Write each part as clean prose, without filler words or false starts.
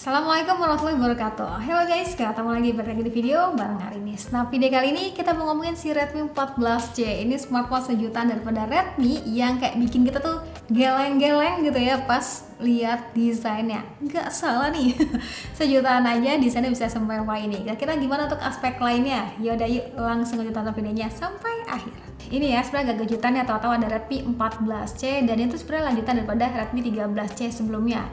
Assalamualaikum warahmatullahi wabarakatuh. Hello guys, ketemu lagi di video bareng Arinis. Nah, video kali ini kita mau ngomongin si Redmi 14C. Ini smartphone sejutaan daripada Redmi yang kayak bikin kita tuh geleng-geleng gitu ya pas lihat desainnya. Nggak salah nih, sejutaan aja desainnya bisa semewah ini. Kira-kira gimana untuk aspek lainnya? Yaudah yuk langsung aja tonton videonya sampai akhir. Ini ya sebenarnya agak kejutan ya, tahu-tahu ada Redmi 14C dan itu sebenarnya lanjutan daripada Redmi 13C sebelumnya.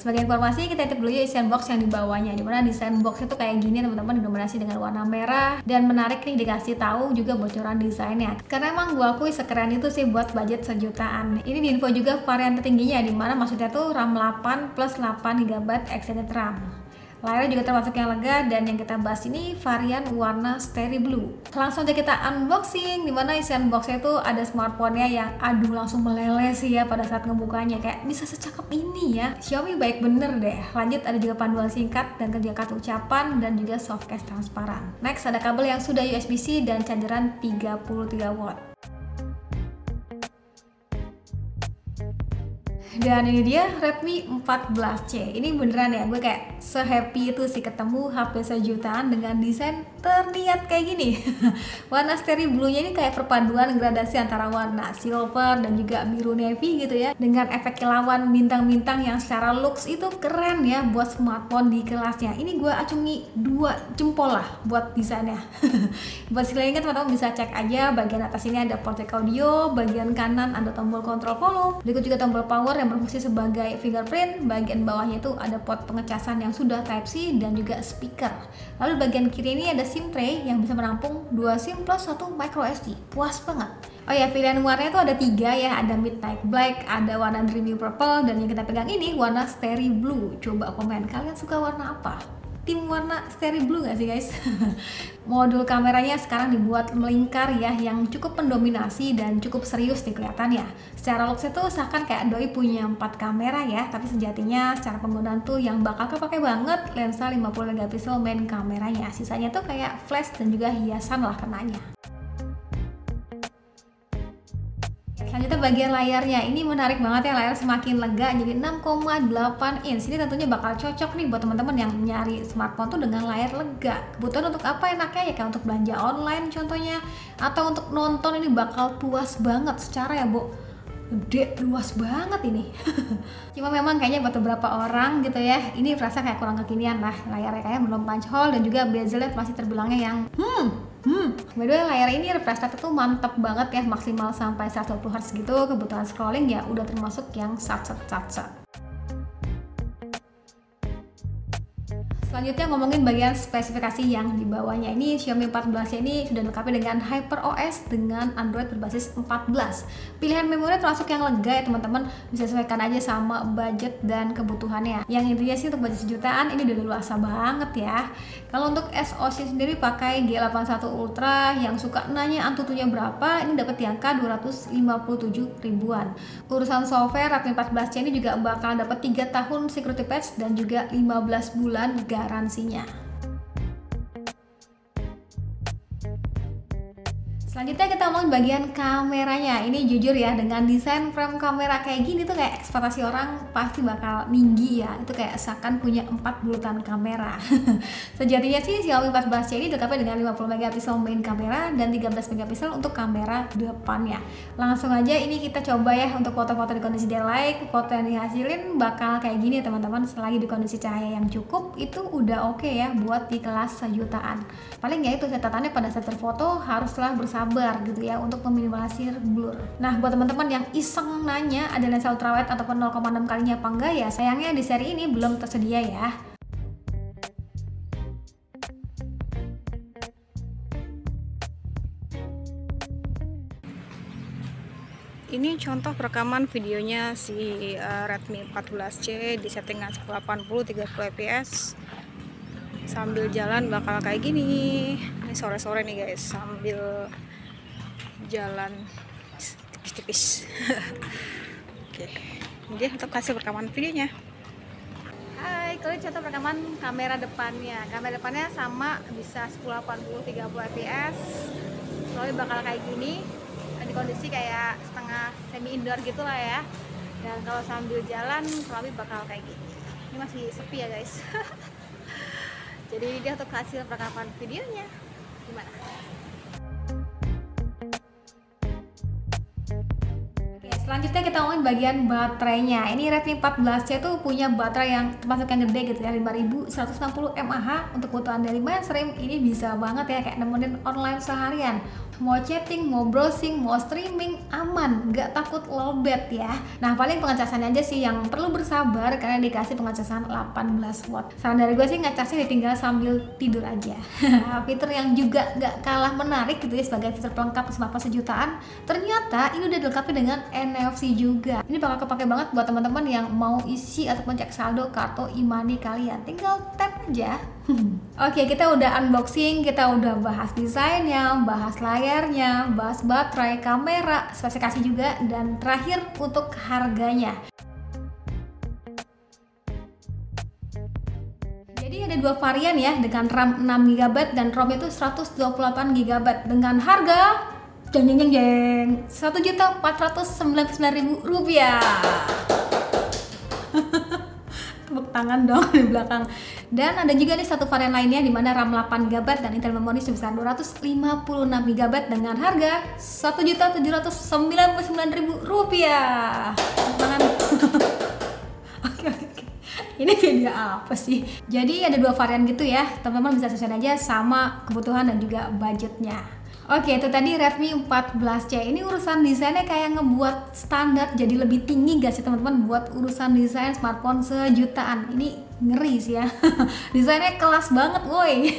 Sebagai informasi, kita titip dulu ya isian box yang di bawahnya, dimana desain box itu kayak gini teman-teman, didominasi dengan warna merah dan menarik nih, dikasih tahu juga bocoran desainnya. Karena emang gua akui sekeren itu sih buat budget sejutaan. Ini diinfo juga varian tertingginya, dimana maksudnya tuh RAM 8 plus 8GB extended RAM. Layarnya juga termasuk yang lega, dan yang kita bahas ini varian warna Starry Blue. Langsung aja kita unboxing, dimana isian boxnya itu ada smartphone-nya yang aduh langsung meleleh sih ya pada saat ngebukanya, kayak bisa secakep ini ya. Xiaomi baik bener deh. Lanjut ada juga panduan singkat dan kerja kartu ucapan dan juga softcase transparan. Next ada kabel yang sudah USB-C dan chargeran 33 watt. Dan ini dia Redmi 14C. Ini beneran ya, gue kayak se-happy itu sih ketemu HP sejutaan dengan desain terniat kayak gini. Warna Starry Blue-nya ini kayak perpaduan gradasi antara warna silver dan juga biru navy gitu ya, dengan efek kilauan bintang-bintang yang secara looks itu keren ya buat smartphone di kelasnya. Ini gue acungi 2 jempol lah buat desainnya. Buat sekalian teman-teman bisa cek aja, bagian atas ini ada port jack audio, bagian kanan ada tombol kontrol volume, berikut juga tombol power yang berfungsi sebagai fingerprint. Bagian bawahnya itu ada port pengecasan yang sudah Type-C dan juga speaker. Lalu bagian kiri ini ada SIM tray yang bisa menampung 2 SIM plus 1 micro SD. Puas banget. Oh ya, pilihan warnanya itu ada 3 ya, ada midnight black, ada warna dreamy purple, dan yang kita pegang ini warna Starry Blue. Coba komen, kalian suka warna apa? Tim warna Starry Blue gak sih guys? Modul kameranya sekarang dibuat melingkar ya, yang cukup mendominasi dan cukup serius nih kelihatannya. Secara looks itu seakan kayak doi punya 4 kamera ya, tapi sejatinya secara penggunaan tuh yang bakal kepake banget lensa 50MP main kameranya. Sisanya tuh kayak flash dan juga hiasan lah kenanya. Selanjutnya bagian layarnya, ini menarik banget ya, layar semakin lega jadi 6,8 inch. Ini tentunya bakal cocok nih buat teman-teman yang nyari smartphone tuh dengan layar lega. Kebutuhan untuk apa enaknya ya, kayak untuk belanja online contohnya, atau untuk nonton ini bakal puas banget secara ya bu, gede, luas banget ini. Cuma memang kayaknya buat beberapa orang gitu ya, ini terasa kayak kurang kekinian lah. Layarnya kayak belum punch hole dan juga bezelnya masih terbilangnya yang by the way, layar ini refresh rate tuh mantep banget ya, maksimal sampai 120Hz gitu. Kebutuhan scrolling ya udah termasuk yang sat-sat. Selanjutnya ngomongin bagian spesifikasi yang di bawahnya. Ini Xiaomi 14 ini sudah dilengkapi dengan HyperOS dengan Android berbasis 14. Pilihan memori termasuk yang lega ya teman-teman, bisa sesuaikan aja sama budget dan kebutuhannya. Yang intinya sih untuk budget sejutaan ini udah luasa banget ya. Kalau untuk SoC sendiri pakai G81 Ultra, yang suka nanya Antutunya berapa, ini dapat di angka 257 ribuan. Urusan software, Redmi 14C ini juga bakal dapat 3 tahun security patch dan juga 15 bulan garansinya. Selanjutnya kita ngomongin bagian kameranya. Ini jujur ya, dengan desain frame kamera kayak gini tuh kayak ekspektasi orang pasti bakal tinggi ya. Itu kayak seakan punya 4 bulutan kamera. Sejatinya sih Xiaomi 14C ini dilengkapi dengan 50MP main kamera dan 13MP untuk kamera depannya. Langsung aja ini kita coba ya untuk foto-foto di kondisi daylight. Foto yang dihasilin bakal kayak gini teman-teman, selagi di kondisi cahaya yang cukup itu udah oke ya buat di kelas sejutaan. Paling ya itu catatannya pada saat berfoto haruslah bersabar gitu ya untuk meminimalisir blur. Nah buat teman-teman yang iseng nanya ada lensa ultrawide ataupun 0,6 kalinya apa enggak ya, sayangnya di seri ini belum tersedia ya. Ini contoh rekaman videonya si Redmi 14C di settingan 1080 30fps. Sambil jalan bakal kayak gini. Ini sore-sore nih guys, sambil jalan tipis-tipis. Oke, kemudian untuk hasil rekaman videonya. Hai, kali contoh rekaman kamera depannya. Kamera depannya sama, bisa 1080 30fps. Soalnya bakal kayak gini. Di kondisi kayak setengah semi indoor gitulah ya. Dan kalau sambil jalan kurang lebih bakal kayak gini. Ini masih sepi ya guys. Jadi dia untuk hasil perekaman videonya gimana? Oke, selanjutnya kita ngomongin bagian baterainya. Ini Redmi 14C tuh punya baterai yang termasuk yang gede gitu ya, 5160 mAh. Untuk kebutuhan dari mainstream ini bisa banget ya, kayak nemenin online seharian. Mau chatting, mau browsing, mau streaming, aman, nggak takut lowbat ya. Nah, paling pengecasannya aja sih yang perlu bersabar karena dikasih pengecasan 18 watt. Saran dari gue sih ngecasnya ditinggal sambil tidur aja. Fitur yang juga nggak kalah menarik gitu ya sebagai fitur pelengkap smartphone sejutaan, ternyata ini udah dilengkapi dengan NFC juga. Ini bakal kepake banget buat teman-teman yang mau isi ataupun cek saldo kartu e-money kalian. Tinggal tap aja. Oke, kita udah unboxing, kita udah bahas desainnya, bahas layarnya, bahas baterai, kamera, spesifikasi juga, dan terakhir untuk harganya. Jadi ada dua varian ya, dengan RAM 6GB dan ROM itu 128GB dengan harga jeng jeng jeng jeng Rp1.499.000. Tepuk tangan dong di belakang. Dan ada juga nih satu varian lainnya di mana RAM 8GB dan internal memori sebesar 256GB dengan harga Rp1.799.000. Tepuk tangan. Oke. Ini video apa sih? Jadi ada dua varian gitu ya, teman-teman bisa sesuaikan aja sama kebutuhan dan juga budgetnya. Oke, itu tadi Redmi 14C. Ini urusan desainnya kayak ngebuat standar jadi lebih tinggi gak sih teman-teman buat urusan desain smartphone sejutaan. Ini ngeri sih ya. Desainnya kelas banget woi.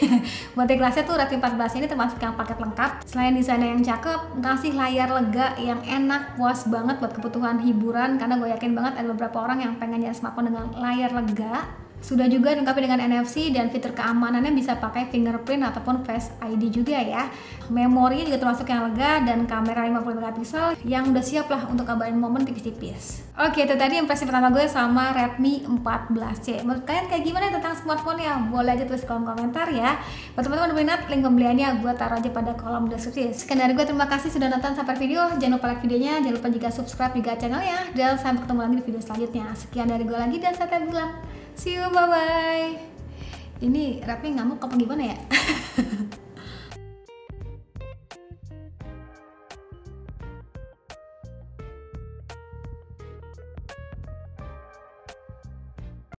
Buat kelasnya tuh Redmi 14C ini termasuk yang paket lengkap. Selain desainnya yang cakep, ngasih layar lega yang enak, puas banget buat kebutuhan hiburan. Karena gue yakin banget ada beberapa orang yang pengen nyari smartphone dengan layar lega. Sudah juga dilengkapi dengan NFC dan fitur keamanannya bisa pakai fingerprint ataupun Face ID juga ya. Memori juga termasuk yang lega dan kamera 50MP yang udah siap lah untuk kabarin momen tipis-tipis. Oke, itu tadi impresi pertama gue sama Redmi 14C. Menurut kalian kayak gimana tentang smartphone ya? Boleh aja tulis kolom komentar ya. Buat teman-teman berminat, link pembeliannya gue taruh aja pada kolom deskripsi. Sekian dari gue, terima kasih sudah nonton sampai video. Jangan lupa like videonya, jangan lupa juga subscribe juga channelnya. Dan sampai ketemu lagi di video selanjutnya. Sekian dari gue lagi dan saya bilang see you, bye bye. Ini Redmi ngamuk apa gimana ya?